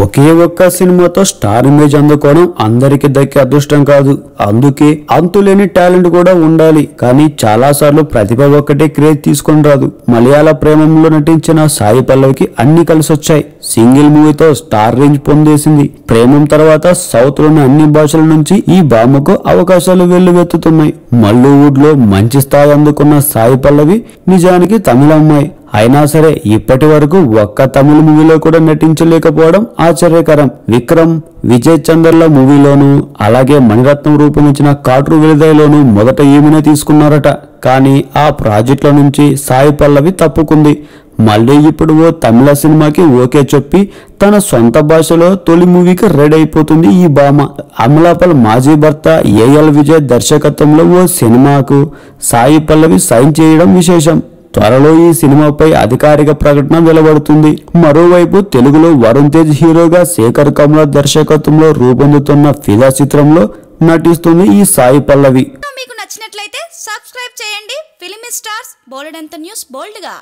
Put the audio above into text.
ఒకే ఒక్క సినిమాతో star image అందుకోవడం అందరికి దక్కే అదృష్టం కాదు. అందుకే అంతులేని టాలెంట్ కూడా ఉండాలి. కానీ చాలా సార్లు ప్రతిభ ఒక్కటే క్రేజ్ తీసుకొని రాదు. మలయాళ ప్రేమంలో నటించిన సాయి పల్లవికి అన్ని కలిసొచ్చాయి. సింగిల్ మూవీతో స్టార్ రేంజ్ పొందేసింది. ప్రేమం తర్వాత సౌత్ లోని అన్ని భాషల నుంచి ఈ భామకు అవకాశాలు వెల్లువెత్తుతున్నాయి. మల్లీవుడ్ లో మంచి స్థాయి అందుకున్న సాయి పల్లవి నిజానికి తమిళ అమ్మాయి అయినా సరే ఇప్పటి వరకు ఒక్క తమిళ మూవీలో కూడా నటించలేకపోవడం ఆశ్చర్యకరం. విక్రమ్, విజయ్ చందర్ల మూవీలోను అలాగే మణిరత్నం రూపొందించిన కాట్రు విడుదలలోను మొదట ఈమెనే తీసుకున్నారట. కానీ ఆ ప్రాజెక్టుల నుంచి సాయి పల్లవి తప్పుకుంది. మళ్ళీ ఇప్పుడు ఓ తమిళ సినిమాకి ఓకే చెప్పి తన సొంత భాషలో తొలి మూవీకి రెడీ అయిపోతుంది ఈ భామ. అమలాపాల్ మాజీ భర్త ఏఎల్ విజయ్ దర్శకత్వంలో ఓ సినిమాకు సాయి పల్లవి సైన్ చేయడం విశేషం. త్వరలో ఈ సినిమాపై అధికారిక ప్రకటన వెలువడుతుంది. మరోవైపు తెలుగులో వరుణ్ తేజ్ హీరోగా శేఖర్ కమల దర్శకత్వంలో రూపొందుతున్న ఫిదా చిత్రంలో నటిస్తుంది ఈ సాయి పల్లవి. మీకు నచ్చినట్లయితే సబ్స్క్రైబ్ చేయండి. ఫిలిమి స్టార్స్ బోల్డ్ అంత న్యూస్ బోల్డ్ గా.